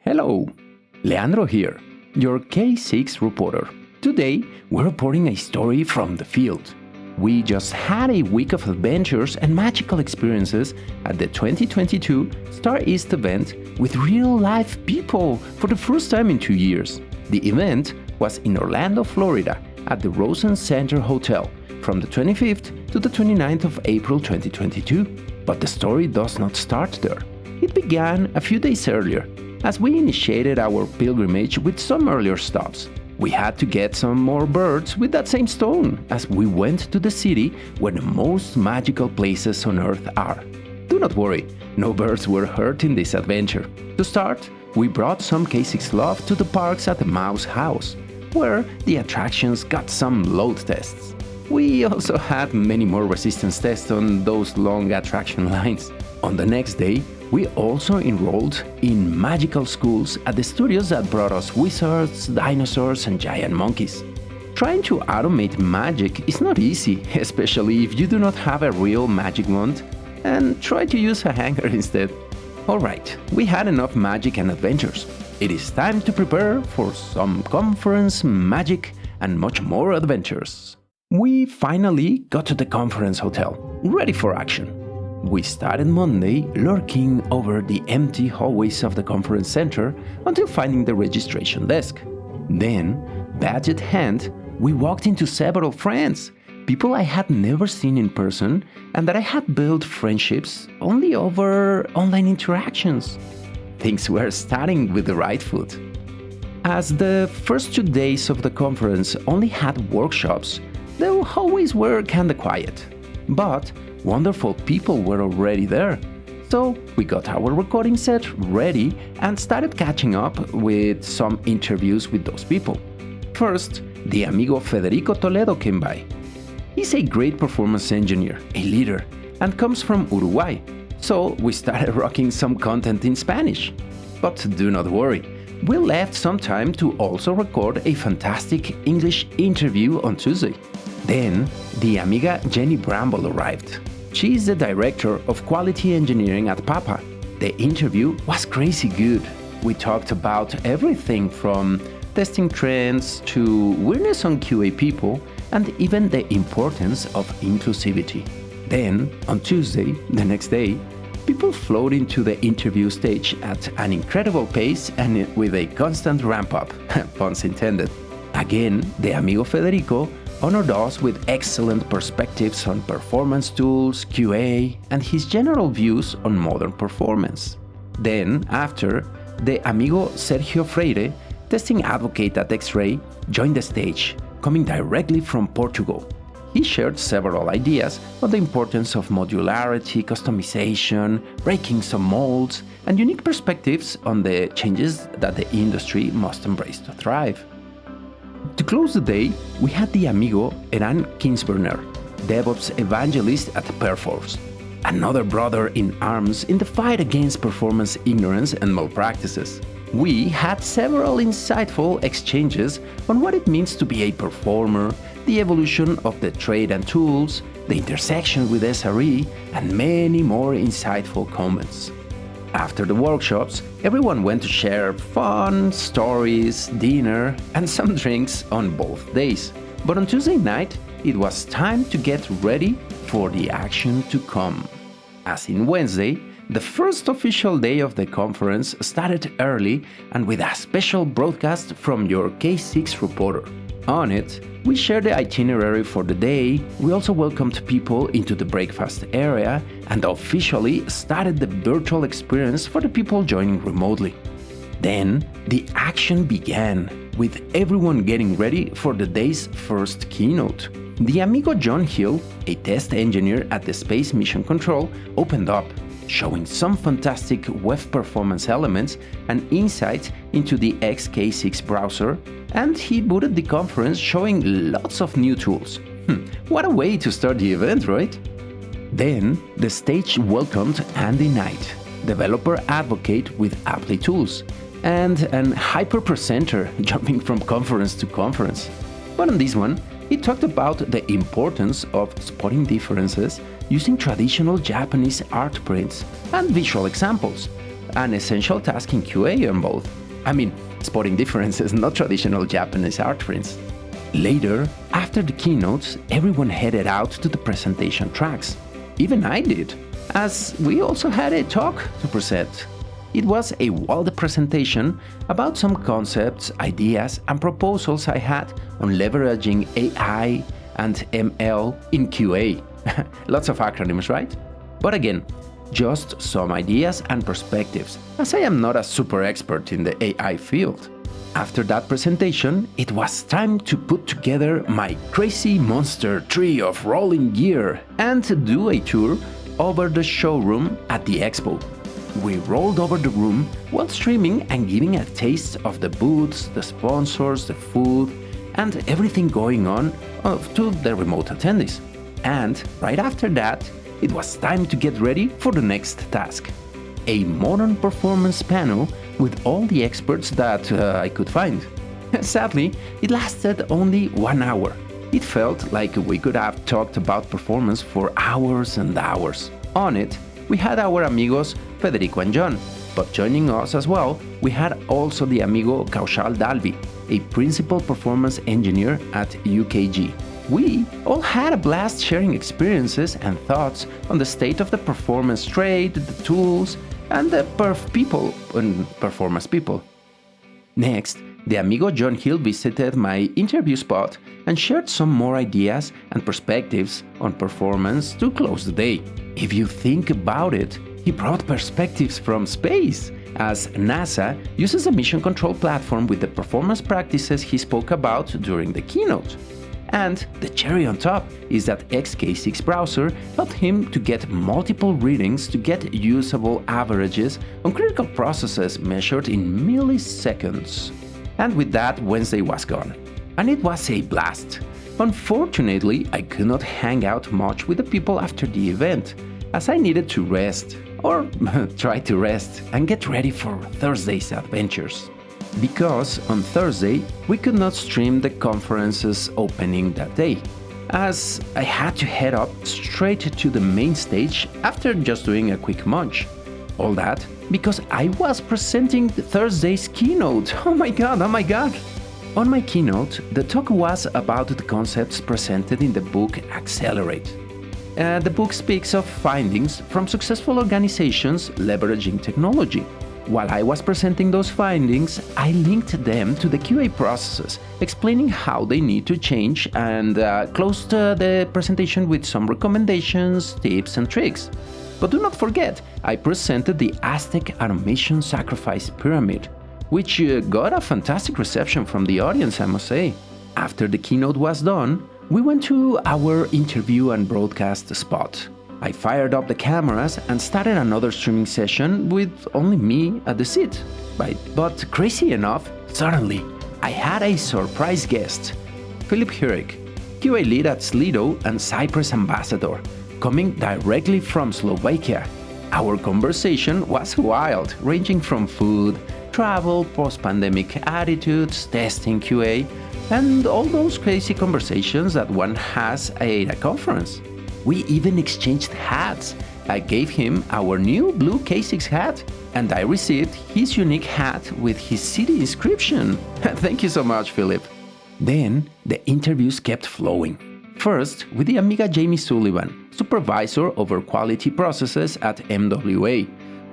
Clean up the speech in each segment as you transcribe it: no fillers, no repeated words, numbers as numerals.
Hello, Leandro here, your K6 reporter. Today, we're reporting a story from the field. We just had a week of adventures and magical experiences at the 2022 StarEast event with real-life people for the first time in 2 years. The event was in Orlando, Florida, at the Rosen Center Hotel from the 25th to the 29th of April 2022. But the story does not start there. It began a few days earlier, as we initiated our pilgrimage with some earlier stops. We had to get some more birds with that same stone, as we went to the city where the most magical places on Earth are. Do not worry, no birds were hurt in this adventure. To start, we brought some K6 love to the parks at the Mouse House, where the attractions got some load tests. We also had many more resistance tests on those long attraction lines. On the next day, we also enrolled in magical schools at the studios that brought us wizards, dinosaurs, and giant monkeys. Trying to automate magic is not easy, especially if you do not have a real magic wand, and try to use a hanger instead. Alright, we had enough magic and adventures. It is time to prepare for some conference, magic, and much more adventures. We finally got to the conference hotel, ready for action. We started Monday lurking over the empty hallways of the conference center until finding the registration desk. Then, badge at hand, we walked into several friends, people I had never seen in person and that I had built friendships only over online interactions. Things were starting with the right foot. As the first 2 days of the conference only had workshops, the hallways were kinda quiet. But wonderful people were already there. So we got our recording set ready and started catching up with some interviews with those people. First, the amigo Federico Toledo came by. He's a great performance engineer, a leader, and comes from Uruguay. So we started rocking some content in Spanish. But do not worry, we left some time to also record a fantastic English interview on Tuesday. Then, the amiga Jenny Bramble arrived. She is the director of quality engineering at Papa. The interview was crazy good. We talked about everything from testing trends to weirdness on QA people and even the importance of inclusivity. Then, on Tuesday, the next day, people flowed into the interview stage at an incredible pace and with a constant ramp-up, puns intended. Again, the amigo Federico honored us with excellent perspectives on performance tools, QA, and his general views on modern performance. Then, after, the amigo Sergio Freire, testing advocate at X-Ray, joined the stage, coming directly from Portugal. He shared several ideas on the importance of modularity, customization, breaking some molds, and unique perspectives on the changes that the industry must embrace to thrive. To close the day, we had the amigo Eran Kinsberner, DevOps evangelist at Perforce, another brother in arms in the fight against performance ignorance and malpractices. We had several insightful exchanges on what it means to be a performer, the evolution of the trade and tools, the intersection with SRE, and many more insightful comments. After the workshops, everyone went to share fun, stories, dinner, and some drinks on both days. But on Tuesday night, it was time to get ready for the action to come. As in Wednesday, the first official day of the conference started early and with a special broadcast from your K6 reporter. On it, we shared the itinerary for the day, we also welcomed people into the breakfast area, and officially started the virtual experience for the people joining remotely. Then, the action began, with everyone getting ready for the day's first keynote. The amigo John Hill, a test engineer at the Space Mission Control, opened up, showing some fantastic web performance elements and insights into the XK6 browser, and he booted the conference showing lots of new tools. What a way to start the event, right? Then, the stage welcomed Andy Knight, developer advocate with Apply Tools, and an hyper presenter jumping from conference to conference. But on this one, he talked about the importance of spotting differences using traditional Japanese art prints and visual examples, an essential task in QA on both. I mean, spotting differences, not traditional Japanese art prints. Later, after the keynotes, everyone headed out to the presentation tracks. Even I did, as we also had a talk to present. It was a wild presentation about some concepts, ideas, and proposals I had on leveraging AI and ML in QA. Lots of acronyms, right? But again, just some ideas and perspectives, as I am not a super expert in the AI field. After that presentation, it was time to put together my crazy monster tree of rolling gear and do a tour over the showroom at the expo. We rolled over the room while streaming and giving a taste of the booths, the sponsors, the food, and everything going on to the remote attendees. And right after that, it was time to get ready for the next task. A modern performance panel with all the experts that I could find. Sadly, it lasted only 1 hour. It felt like we could have talked about performance for hours and hours. On it, we had our amigos Federico and John, but joining us as well, we had also the amigo Kaushal Dalvi, a principal performance engineer at UKG. We all had a blast sharing experiences and thoughts on the state of the performance trade, the tools, and the performance people. Next, the amigo John Hill visited my interview spot and shared some more ideas and perspectives on performance to close the day. If you think about it, he brought perspectives from space, as NASA uses a mission control platform with the performance practices he spoke about during the keynote. And the cherry on top is that XK6 browser helped him to get multiple readings to get usable averages on critical processes measured in milliseconds. And with that, Wednesday was gone. And it was a blast. Unfortunately, I could not hang out much with the people after the event, as I needed to rest, or try to rest, and get ready for Thursday's adventures. Because on Thursday, we could not stream the conference's opening that day, as I had to head up straight to the main stage after just doing a quick munch. All that because I was presenting Thursday's keynote. Oh my god! On my keynote, the talk was about the concepts presented in the book Accelerate. The book speaks of findings from successful organizations leveraging technology. While I was presenting those findings, I linked them to the QA processes, explaining how they need to change, and closed the presentation with some recommendations, tips, and tricks. But do not forget, I presented the Aztec Automation Sacrifice Pyramid, which got a fantastic reception from the audience, I must say. After the keynote was done, we went to our interview and broadcast spot. I fired up the cameras and started another streaming session with only me at the seat. But crazy enough, suddenly, I had a surprise guest, Philip Hirik, QA lead at Slido and Cypress ambassador, coming directly from Slovakia. Our conversation was wild, ranging from food, travel, post-pandemic attitudes, testing QA, and all those crazy conversations that one has at a conference. We even exchanged hats. I gave him our new blue K6 hat, and I received his unique hat with his city inscription. Thank you so much, Philip. Then the interviews kept flowing. First, with the amiga Jamie Sullivan, supervisor over quality processes at MWA,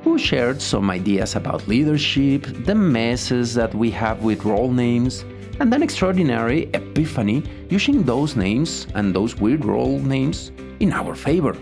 who shared some ideas about leadership, the messes that we have with role names, and an extraordinary epiphany using those names and those weird role names in our favor.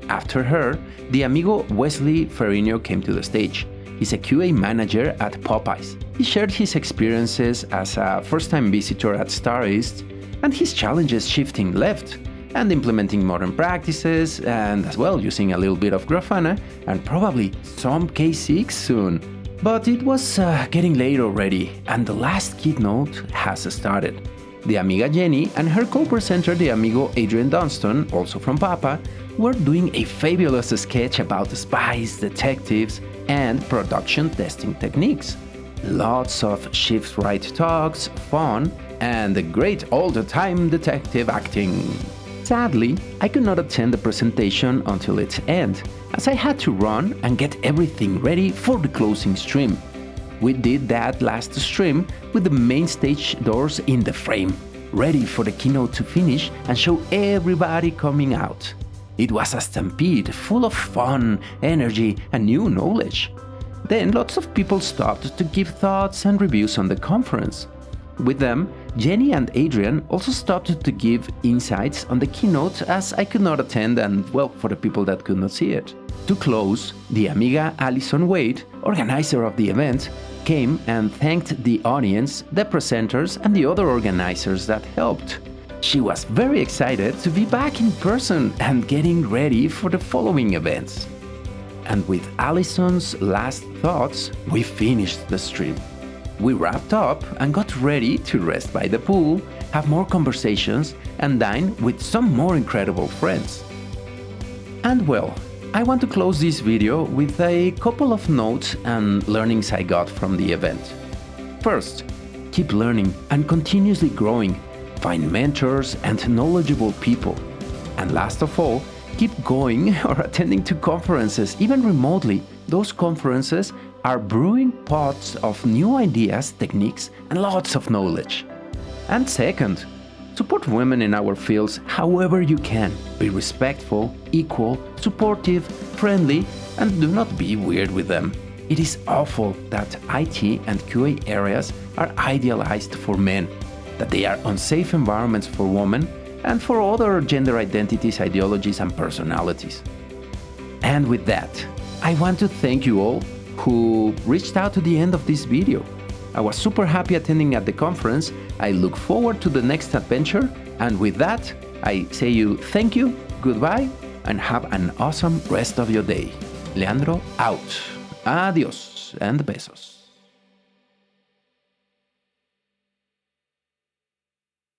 After her, the amigo Wesley Ferrigno came to the stage. He's a QA manager at Popeyes. He shared his experiences as a first-time visitor at StarEast and his challenges shifting left and implementing modern practices, and as well using a little bit of Grafana and probably some K6 soon. But it was getting late already, and the last keynote has started. The amiga Jenny and her co-presenter, the amigo Adrian Dunston, also from Papa, were doing a fabulous sketch about spies, detectives, and production testing techniques. Lots of shift-right talks, fun, and great all-the-time detective acting. Sadly, I could not attend the presentation until its end, as I had to run and get everything ready for the closing stream. We did that last stream with the main stage doors in the frame, ready for the keynote to finish and show everybody coming out. It was a stampede full of fun, energy, and new knowledge. Then lots of people stopped to give thoughts and reviews on the conference. With them, Jenny and Adrian also stopped to give insights on the keynote, as I could not attend and, well, for the people that could not see it. To close, the amiga Alison Wade, organizer of the event, came and thanked the audience, the presenters, and the other organizers that helped. She was very excited to be back in person and getting ready for the following events. And with Alison's last thoughts, we finished the stream. We wrapped up and got ready to rest by the pool, have more conversations, and dine with some more incredible friends. And well, I want to close this video with a couple of notes and learnings I got from the event. First, keep learning and continuously growing. Find mentors and knowledgeable people. And last of all, keep going or attending to conferences, even remotely. Those conferences are brewing pots of new ideas, techniques, and lots of knowledge. And second, support women in our fields however you can. Be respectful, equal, supportive, friendly, and do not be weird with them. It is awful that IT and QA areas are idealized for men, that they are unsafe environments for women and for other gender identities, ideologies, and personalities. And with that, I want to thank you all who reached out to the end of this video. I was super happy attending at the conference. I look forward to the next adventure. And with that, I say you thank you, goodbye, and have an awesome rest of your day. Leandro out. Adios and besos.